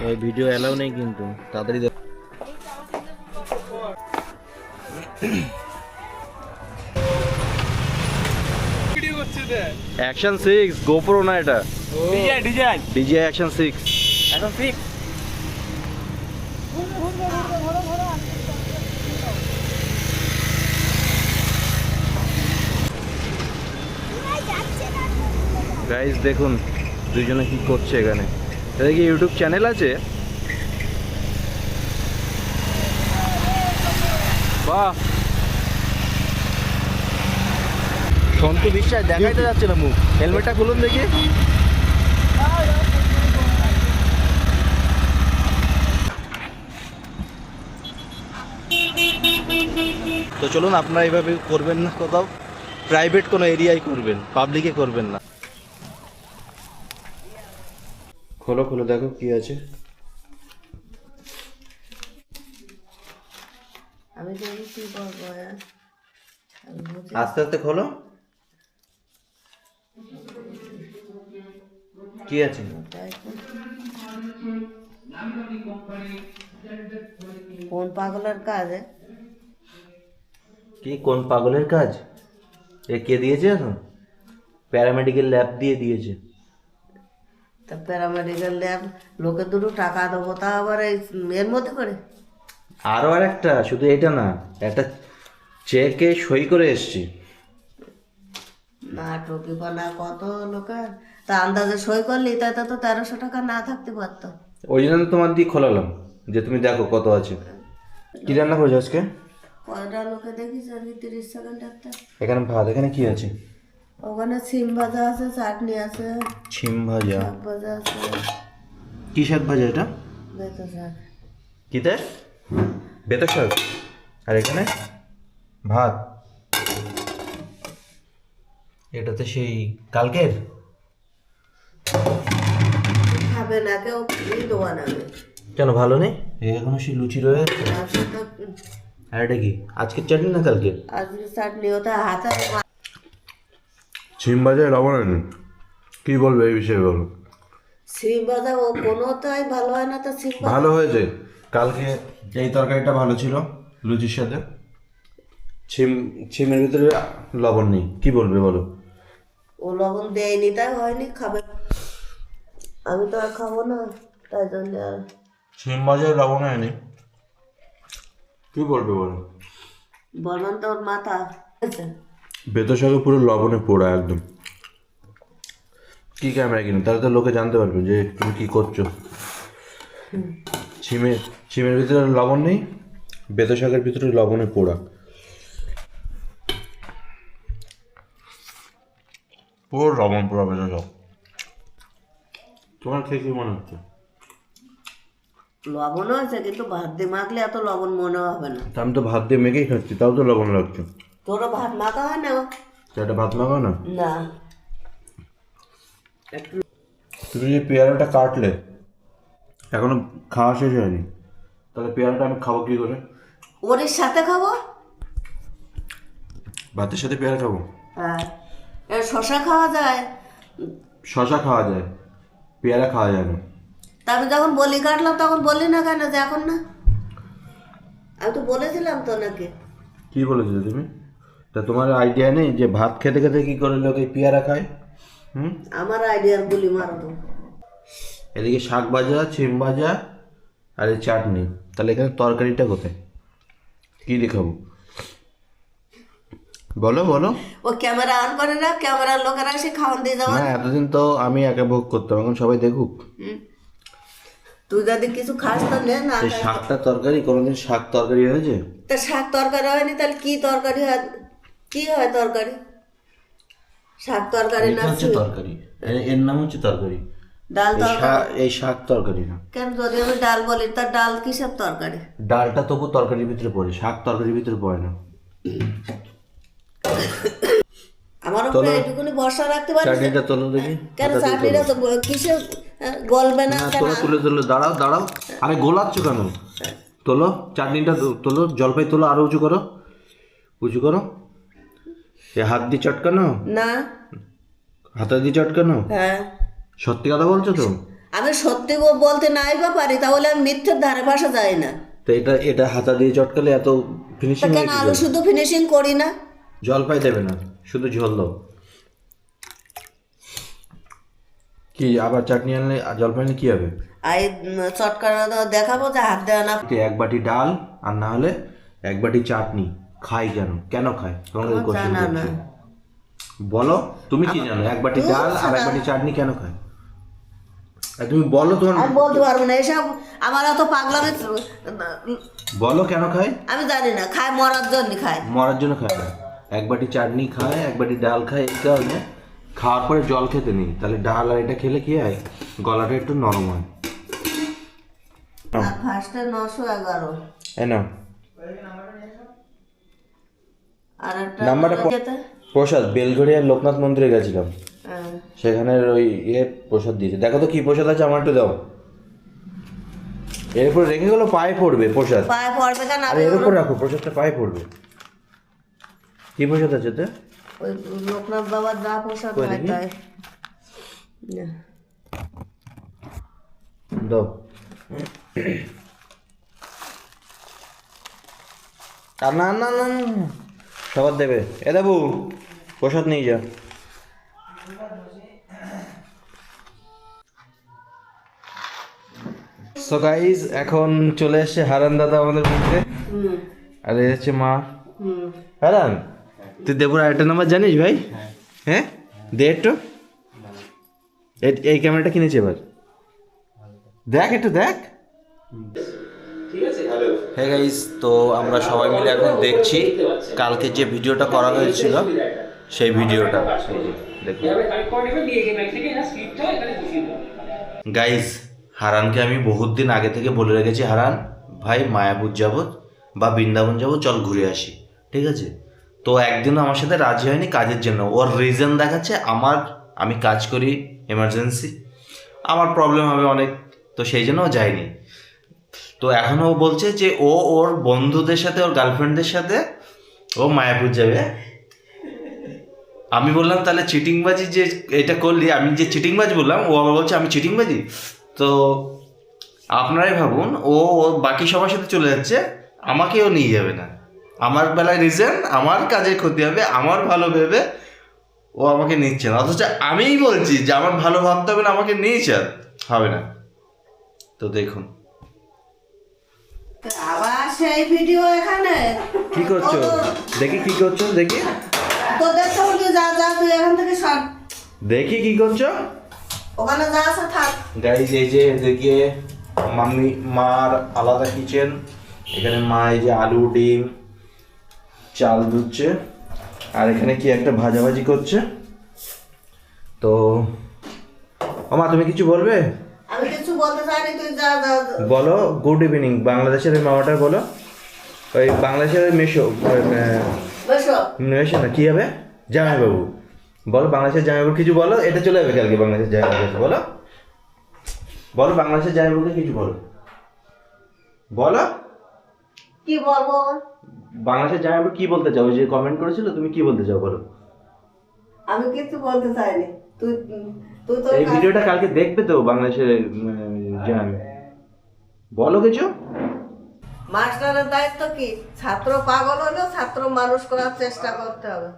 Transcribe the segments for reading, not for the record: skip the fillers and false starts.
এই video allow নেই কিন্তু তাড়াতাড়ি অ্যাকশন 6 গোপ্রো না এটা ডিজে অ্যাকশন 6 এখন ফিক্স। গাইস দেখুন দুইজনে কি করছে এখানে। এটা কি ইউটিউব চ্যানেল আছে? বাহ, সন্তু বিশ্বাস দেখাইতে যাচ্ছে না মুখ। হেলমেটটা খুলুন দেখি। তো চলুন, আপনারা এইভাবে করবেন না, কোথাও প্রাইভেট কোনো এরিয়ায় করবেন, পাবলিকে করবেন না। খোলো খোলো, দেখো কি আছে। আমি দেখি কি বলবো। আস্তে আস্তে খোলো, কি আছে? কোন পাগলের কাজ? কি কোন পাগলের কাজ? এ কে দিয়েছে? এখন প্যারামেডিক্যাল ল্যাব দিয়ে দিয়েছে। তা প্যারামেডিক্যাল ল্যাব লোকে দুটো টাকা দেবো, তা আবার এর মধ্যে করে। আরও আর একটা, শুধু এটা না, একটা চেকে সই করে এসছি। না টুপি বানা কত লোকের, তা আন্দাজে সই করলি তাতে তো 1300 টাকা না থাকতে পারতো। ওই জন্য তো তোমার দিয়ে খোলালাম যে তুমি দেখো কত আছে। কি রান্না করেছো আজকে? কয়টা লোকে দেখিস আর কি 30 সেকেন্ড একটা। এখানে ভাত, এখানে কি আছে? ওখানে সিম ভাজা আছে, চাটনি আছে, ছিম ভাজা। শাক ভাজা আছে। কি শাক ভাজা এটা? বেতো শাক। কিতে? বেতো শাক। আর এখানে ভাত। এটাতে সেই কালকের। খাবে না কেউ, দেওয়া নাবে। কেন ভালো নেই? এখনো সেই লুচি রয়েছে। আর সেটা আর এটা কি আজকের চাটনি না কালকের? আজকে চাটনি ওটা হাতে। ছিম ভাজায় লবণ আনেন, কি বলবে এই বিষয়ে বলো। সিম ভাজা ও কোনোটাই ভালো হয় না, তো সিম ভাজা ভালো হয়েছে। কালকে এই তরকারিটা ভালো ছিল লুচির সাথে। ছিমের ভিতরে লবণ নেই, কি বলবে বলো। ও লবণ দেয়নি তাই হয়নি, খাবে। আমি তো আর খাবো না, তাই জন্য আর ছিম ভাজায় লবণ হয়নি, কি বলবে বলো। বললাম তো ওর মাথা বেতো শাকে পুরো লবণে পোড়া একদম। কি ক্যামেরা কিনে তাহলে তো লোকে জানতে পারবে যে তুমি কি করছো। ছিমের ভিতরে লবণ নেই, বেতো শাকের ভিতরে লবণে পোড়া, পুরো লবণ পোড়া বেতো শাক। তোমার খেয়ে কি মনে হচ্ছে? লবণ হয়েছে, কিন্তু ভাত দিয়ে মাখলে এত লবণ মনে হবে না। তা আমি তো ভাত দিয়ে মেখেই খাচ্ছি, তাও তো লবণ লাগছে। তোরও ভাত মাখা হয় না? এটা ভাত মাখাও না। না, তুমি যে পেয়ারাটা কাটলে এখনো খাওয়া শেষ হয়নি, তাহলে পেয়ারাটা আমি খাবো কি করে? ওর সাথে খাবো। ভাতের সাথে পেয়ারা খাবো? হ্যাঁ, এর শশা খাওয়া যায়। শশা খাওয়া যায়, পেয়ারা খাওয়া যায় না। তা আমি যখন বলি কাটলাম তখন বললি না কেন যে এখন না? আমি তো বলেছিলাম তো নাকি। কি বলেছিলে তুমি? তা তোমার আইডিয়া নেই যে ভাত খেতে খেতে কি করে লোকে পেয়ারা খায়? আমার আইডিয়ার গুলি মারো তো। এদিকে শাক ভাজা, ছিম ভাজা আর এই চাটনি, তাহলে এখানে তরকারিটা কোথায়? কি দেখাবো বলো বলো। ও ক্যামেরা অন করে না, ক্যামেরার লোকেরা এসে খাওয়ান দিয়ে যাওয়া। না, এতদিন তো আমি একা ভোগ করতাম, এখন সবাই দেখুক। তুই যদি কিছু খাস তো নে না। এই শাকটা তরকারি, কোনোদিন শাক তরকারি হয়েছে? তা শাক তরকারি হয়নি তাহলে কি তরকারি হয়? কি হয় তরকারি? শাক তরকারি না, এটা হচ্ছে তরকারি, এর নাম হচ্ছে তরকারি। ডাল তরকারি। এই শাক তরকারি না। কেন যদি আমি ডাল বলি, তা ডাল কিসের তরকারি? ডালটা তবু তরকারির ভিতরে পড়ে, শাক তরকারির ভিতরে পড়ে না। আমার উপরে এইটুকুনি ভরসা রাখতে পারিস? চাটনিটা তোলো দেখি। কেন চাটনিটা তো কিসে গলবে না কেন? তোলো, তুলে তোলো, দাঁড়াও দাঁড়াও, আরে গোলাচ্ছ কেন? তোলো চাটনিটা, তোলো, জলপাই তোলো, আরো উঁচু করো, উঁচু করো। এ হাত দিয়ে চটকানো না, হাতে দিয়ে চটকানো? হ্যাঁ। সত্যি কথা বলছো তো? আমি সত্যি বলতে নাই বা পারি, তাহলে আমি মিথ্যের ধারে পাশে যাই না। তো এটা হাতা দিয়ে চটকালে এত ফিনিশিং কেন আলু শুধু ফিনিশিং করি না? জলপাই দেবে না, শুধু ঝোল দাও। কি আবার চাটনি আনলে জলপাই আনলে কি হবে? আর চটকানা দেখাবো যে হাত দেওয়া না। এক বাটি ডাল আর না হলে এক বাটি চাটনি খাই কেন? কেন খায় তোমাকে কোশ্চেন করছি। বলো তুমি কি জানো এক বাটি ডাল আর এক বাটি চাটনি কেন খায়? তুমি বলো তোমার। আমি বলতে পারবো না এসব, আমার অত পাগলামে। বলো কেন খায়? আমি জানি না, খায় মরার জন্য খায়। মরার জন্য খায় না, এক বাটি চাটনি খায়, এক বাটি ডাল খায়, এই কারণে খাওয়ার পরে জল খেতে নেই, তাহলে ডাল আর এটা খেলে কি হয়, গলাটা একটু নরম হয়। ফার্স্টে 911 নাও আর একটা নাম্বারটা। প্রসাদ বেলঘড়িয়া লোকনাথ মন্দিরে গেছিলাম, সেখানে ওই প্রসাদ দিয়েছে। দেখো তো কি প্রসাদ আছে, আমার একটু দাও। এর উপর রেখে গেলো, পায়ে পড়বে প্রসাদ। পায়ে পড়বে কেন? আর এর উপর রাখো, প্রসাদটা পায়ে পড়বে। কি প্রসাদ আছে তো? ওই লোকনাথ বাবার যা প্রসাদ হয় তাই দাও। আর না না না সবার দেবে। এ দেবু প্রসাদ নিয়ে যা। সো গাইস এখন চলে এসছে হারান দাদা আমাদের মধ্যে, আর এই হচ্ছে মা। হারান তুই দেবুর আরেকটা নাম্বার জানিস ভাই? হ্যাঁ দে একটু, এই ক্যামেরাটা কিনেছে এবার, দেখ একটু দেখ। হ্যাঁ গাইস, তো আমরা সবাই মিলে এখন দেখছি কালকে যে ভিডিওটা করা হয়েছিল সেই ভিডিওটা গাইস। হারানকে আমি বহুত দিন আগে থেকে বলে রেখেছি, হারান ভাই মায়াপুর যাব বা বৃন্দাবন যাব, চল ঘুরে আসি, ঠিক আছে? তো একদিনও আমার সাথে রাজি হয়নি কাজের জন্য। ওর রিজন দেখাচ্ছে আমি কাজ করি, এমার্জেন্সি, আমার প্রবলেম হবে অনেক, তো সেই জন্য ও যায়নি। তো এখন ও বলছে যে ওর বন্ধুদের সাথে, ওর গার্লফ্রেন্ডদের সাথে ও মায়াপুর যাবে। আমি বললাম তাহলে চিটিংবাজি যে এটা করলি, আমি যে চিটিংবাজি বললাম, ও আবার বলছে আমি চিটিংবাজি। তো আপনারাই ভাবুন, ও বাকি সবার সাথে চলে যাচ্ছে, আমাকেও নিয়ে যাবে না। আমার বেলায় রিজন, আমার কাজে ক্ষতি হবে, আমার ভালো ভেবে ও আমাকে নিচ্ছে না, অথচ আমিই বলছি যে আমার ভালো ভাবতে হবে না, আমাকে নিয়েছে, হবে না। তো দেখুন আবার সেই ভিডিও এখানে কি করছো, দেখি কি করছো, দেখি তো দেখতে বলছি, যা যা তুই এখান থেকে সর, দেখি কি করছো ওখানে যা আছে থাক। গাইস এই যে দেখিয়ে মার আলাদা কিচেন, এখানে মা এই যে আলু ডিম চাল ধুচ্ছে, আর এখানে কি একটা ভাজাভাজি করছে। তো মা তুমি কিছু বলবে? আমি কিছু বলতে চাইনি, তুই যা যা বলো গুড ইভিনিং বাংলাদেশের ওই মামাটা বলো, ওই বাংলাদেশের ওই মেশো না কি হবে জামাইবাবু, বলো বাংলাদেশের জামাইবাবু কিছু বলো, এটা চলে যাবে কালকে বাংলাদেশের জামাইবাবু, বলো বলো বাংলাদেশের জামাইবাবুকে কিছু বলো, বলো কি বলবো। বাংলাদেশের জামাইবাবু কি বলতে চাও, যে কমেন্ট করেছিল তুমি কি বলতে চাও বলো। আমি কিছু বলতে চাইনি, তুই তুই তো এই ভিডিওটা কালকে দেখবে তো বাংলাদেশের জামাই, বলো কিছু। মাস্টারের দায়িত্ব কি, ছাত্র পাগল হলো ছাত্র মানুষ করার চেষ্টা করতে হবে।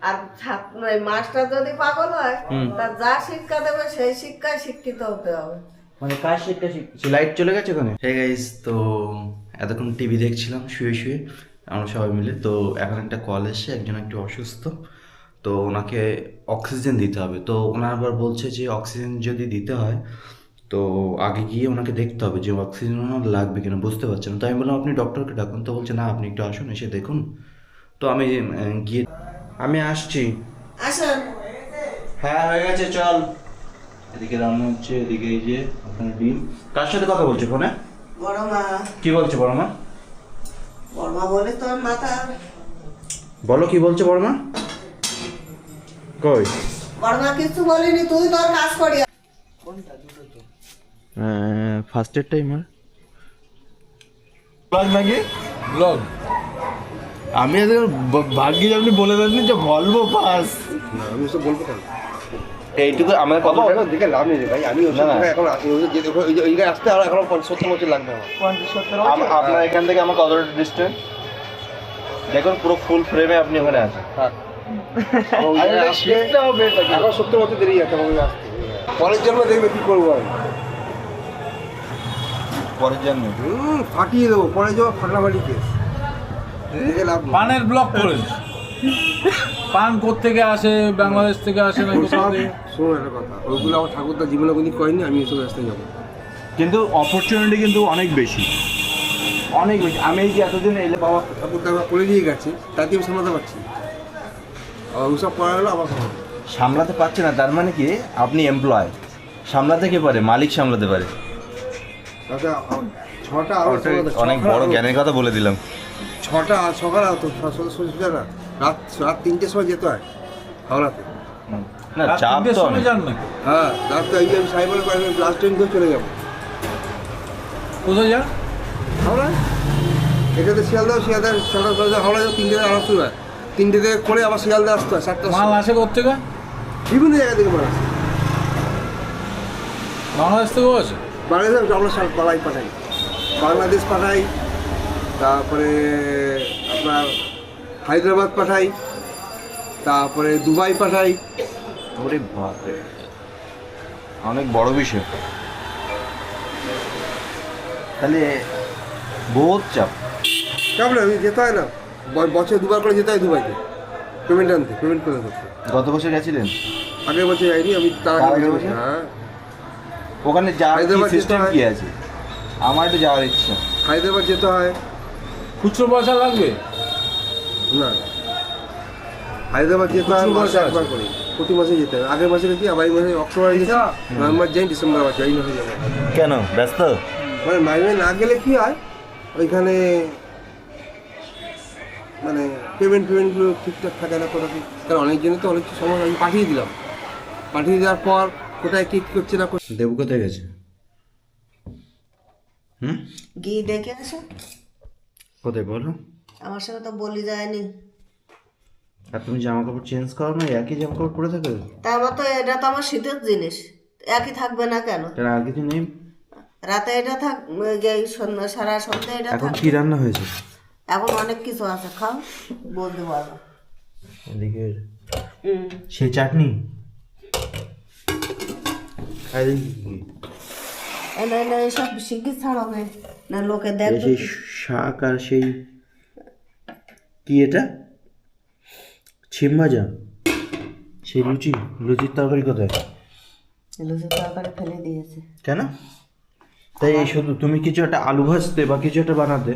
আর ছাত্র মাস্টার যদি পাগল হয়, তার যা শিক্ষা দেবে সেই শিক্ষায় শিক্ষিত হতে হবে। মানে কাজ শিক্ষা শিখছি। লাইট চলে গেছে ওখানে। হে গাইস, তো এতক্ষণ টিভি দেখছিলাম শুয়ে শুয়ে আমরা সবাই মিলে। তো এখন একটা কল এসছে, একজন একটু অসুস্থ, তো ওনাকে অক্সিজেন দিতে হবে। তো ওনার আবার বলছে যে অক্সিজেন যদি দিতে হয় তো আগে গিয়ে ওনাকে দেখতে হবে যে অক্সিজেন ওনার লাগবে কিনা, বুঝতে পারছেন। তো আমি বললাম আপনি ডক্টরকে ডাকুন, তো বলছে না আপনি একটু আসুন, এসে দেখুন। তো আমি গিয়ে আমি আসছি। আসুন। হ্যাঁ হয়ে গেছে, চল। এদিকে রান্না হচ্ছে, এদিকে এই যে আপনার ডিম। কার সাথে কথা বলছো ফোনে? বড় মা। কি বলছে বড় মা? বড় মা বলে তোর মাথা। বলো কি বলছে বড় মা? কই বড় মা কিছু বলিনি, তুই তোর কাজ করি। ফার্স্ট এড টাইমার ব্লগ নাকি ব্লগ, আমি ভাগ্যি আপনি বলে দেননি যে বলবো পাস। আমি তো বলবো কেন, এইটুকু আমাদের কত এখন দেখে লাভ নেই রে ভাই, আমি ওই না, না। এখন ওই জায়গায় আসতে আর এখন 50-70 বছর লাগবে আমার। আপনার এখান থেকে আমার কতটা ডিস্টেন্স দেখুন, পুরো ফুল ফ্রেমে আপনি ওখানে আছেন। ওই জায়গায় আসতে এখন 70 বছর দেরি আছে আমাকে আসতে। পরের জন্ম দেখবে কি করবো আমি। পরের জন্য ফাটিয়ে দেবো, পরে যাবো ফাটাফাটি কেস। দেখে লাভ নেই। পানের ব্লক করেন। পান কোত্থেকে আসে, বাংলাদেশ থেকে আসে না কোথা থেকে? শোনো একটা কথা, ওইগুলো আমার ঠাকুরদা জীবনে কোনদিন করেনি, আমি এসব রাস্তায় যাবো। কিন্তু অপরচুনিটি কিন্তু অনেক বেশি, অনেক বেশি। আমি এই যে এতদিন এলে বাবা ঠাকুরদা আমার করে দিয়ে গেছে, তাতে আমি সামলাতে পারছি। আর ওইসব করা হলো আমার খবর। সামলাতে পারছে না, তার মানে কি আপনি এমপ্লয়, সামলাতে কে পারে? মালিক সামলাতে পারে। তাতে 6টা আরো অনেক বড় জ্ঞানের কথা বলে দিলাম। 6টা সকাল তো সোজা না, রাত 3টের সময় যেতে হয় হাওড়াতে। না রাত চাপ তিনটের তো সময় অনেক। যান নাকি? হ্যাঁ, রাত তো এই যে আমি সাইকেল করে লাস্ট ট্রেন করে চলে যাবো কোথায় যান? হাওড়া। এটাতে শিয়ালদা হাওড়া যাবো, 3টে থেকে আরাম শুরু হয়। 3টে থেকে করে আবার শিয়ালদা আসতে হয় 7টার মাল সময়। আসে কোত্থেকে? বিভিন্ন জায়গা থেকে মাল আসে। বাংলাদেশ থেকেও আছে? বাংলাদেশ আমরা সব পাঠাই, বাংলাদেশ পাঠাই, তারপরে আপনার হায়দ্রাবাদ পাঠাই, তারপরে দুবাই পাঠাই। ওরে বাপরে, অনেক বড় বিষয়। তাহলে বহুত চাপ। কেমন আমি যেতে হয় না, বছরে 2বার করে যেতে হয় দুবাইতে পেমেন্ট আনতে, পেমেন্ট করে করতে। গত বছর গেছিলেন? আগের বছর যাইনি আমি, তার তার আগের আগের বছর। বছর? হ্যাঁ, ওখানে যাওয়ার হায়দ্রাবাদ যেতে সিস্টেম হয়। কি আছে? আমার একটু যাওয়ার ইচ্ছা। হায়দ্রাবাদ যেতে হয়। খুচরো পয়সা লাগবে? না, হায়দ্রাবাদ যেতে হয় প্রচুর মাসে পয়সা একবার আছে। করে, প্রতি মাসে যেতে হয়। আগের মাসে গেছি, আবার এই মাসে অক্টোবরে গেছি, নভেম্বর যাই, ডিসেম্বর মাসে, এই মাসে যাবো। কেন ব্যস্ত? মানে মাইনে না গেলে কি হয়, ওইখানে মানে পেমেন্টগুলো ঠিকঠাক থাকে না কোথাও কি, কারণ অনেকজনে তো অনেক সময় আমি পাঠিয়ে দিলাম, পাঠিয়ে দেওয়ার পর কোথায় কী করছে না করছে। দেবু কোথায় গেছে? গিয়ে দেখে আসো। কোথায় বলো? আমার সঙ্গে তো বলি যায়নি। আর তুমি জামা কাপড় চেঞ্জ করো না, একই জামা কাপড় পরে থাকো? তা আমার তো এটা তো আমার শীতের জিনিস, একই থাকবে না কেন? কেন আর কিছু নেই? রাতে এটা থাক, এই সন্ধ্যা সারা সন্ধ্যা এটা এখন থাক। কি রান্না হয়েছে? এখন অনেক কিছু আছে, খাও বলতে পারবো। এদিকে সেই চাটনি খাই দেখি কি? না না, এসব শিগগির ছাড়াবে না, লোকে এই দেখবে। সেই শাক আর সেই কি এটা ছিম ভাজা, সেই লুচির তরকারি কোথায়? লুচির তরকারি ফেলে দিয়েছে। কেন? তাই এই শুধু তুমি কিছু একটা আলু ভাজতে বা কিছু একটা বানাতে,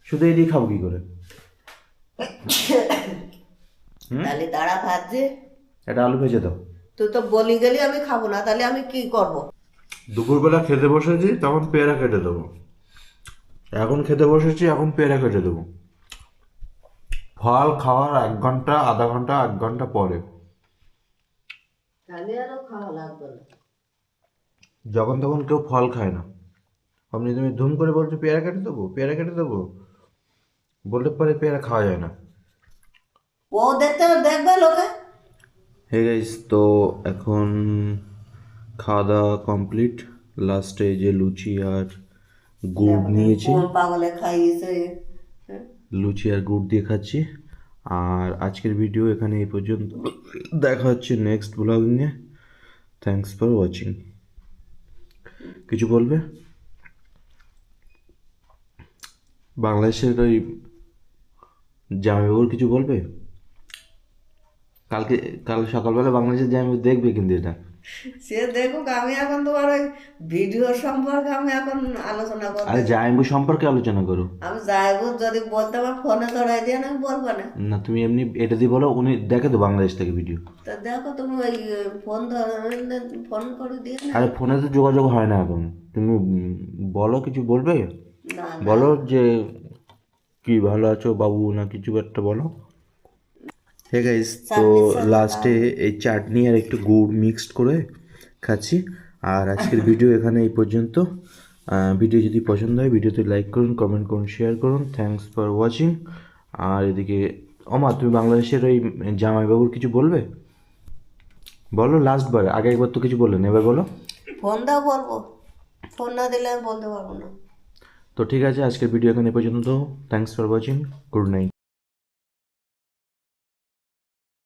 শুধু এই দিয়ে খাবো কি করে? তাহলে দাঁড়া ভাজছে, একটা আলু ভেজে দাও। তুই তো বলি গেলি আমি খাবো না, তাহলে আমি কি করব? দুপুরবেলা খেতে বসেছি তখন পেয়ারা কেটে দেবো, এখন খেতে বসেছি এখন পেয়ারা কেটে দেবো। ফল খাওয়ার 1 ঘন্টা, আধা ঘন্টা, 1 ঘন্টা পরে। তাহলে আরো খাওয়া লাগবে না। যখন তখন কেউ ফল খায় না। আপনি তুমি ধুম করে বলছো পেয়ারা কেটে দেবো, পেয়ারা কেটে দেবো, বললে পরে পেয়ারা খাওয়া যায় না। ও দেখতে দেখবে লোকে। হে গাইস, তো এখন খাওয়া দাওয়া কমপ্লিট। লাস্টে যে লুচি আর গুড় নিয়েছি, কোন পাগলে খাইয়েছে। লুচি আর গুড় দিয়ে খাচ্ছি। আর আজকের ভিডিও এখানে এই পর্যন্ত, দেখা হচ্ছে নেক্সট ব্লগ নিয়ে। Thanks for watching. কিছু বলবে? বাংলাদেশের ওই জামাইবাবুর কিছু বলবে? কাল সকালবেলা বাংলাদেশের জামাইবাবু দেখবে কিন্তু এটা। সে দেখুক, আমি এখন তোমার ওই ভিডিও সম্পর্কে আমি এখন আলোচনা করবো। আরে জামাইবাবু সম্পর্কে আলোচনা করো। আমি যাইবো, যদি বলতে আমার ফোনে ধরাই দিয়ে না, আমি বলবো না। না তুমি এমনি এটা দিয়ে বলো, উনি দেখে তো বাংলাদেশ থেকে ভিডিও। তা দেখো তুমি ওই ফোন করে দিয়ে না। আরে ফোনে তো যোগাযোগ হয় না এখন। তুমি বলো, কিছু বলবে? না বলো যে কি ভালো আছো বাবু, না কিছু একটা বলো। হে গাইস, তো লাস্টে এই চাটনি আর একটু গুড় মিক্সড করে খাচ্ছি। আর আজকের ভিডিও এখানে এই পর্যন্ত। ভিডিও যদি পছন্দ হয় ভিডিওতে লাইক করুন, কমেন্ট করুন, শেয়ার করুন। Thanks for watching. আর এদিকে তুমি বাংলাদেশের ওই জামাইবাবুর কিছু বলবে? বলো লাস্ট বার, আগে একবার তো কিছু বললেন, এবার বলো। ফোন দাও বলবো, ফোন না দিলে আমি বলতে পারবো না। তো ঠিক আছে, আজকের ভিডিও এখানে পর্যন্ত। Thanks for watching, good night.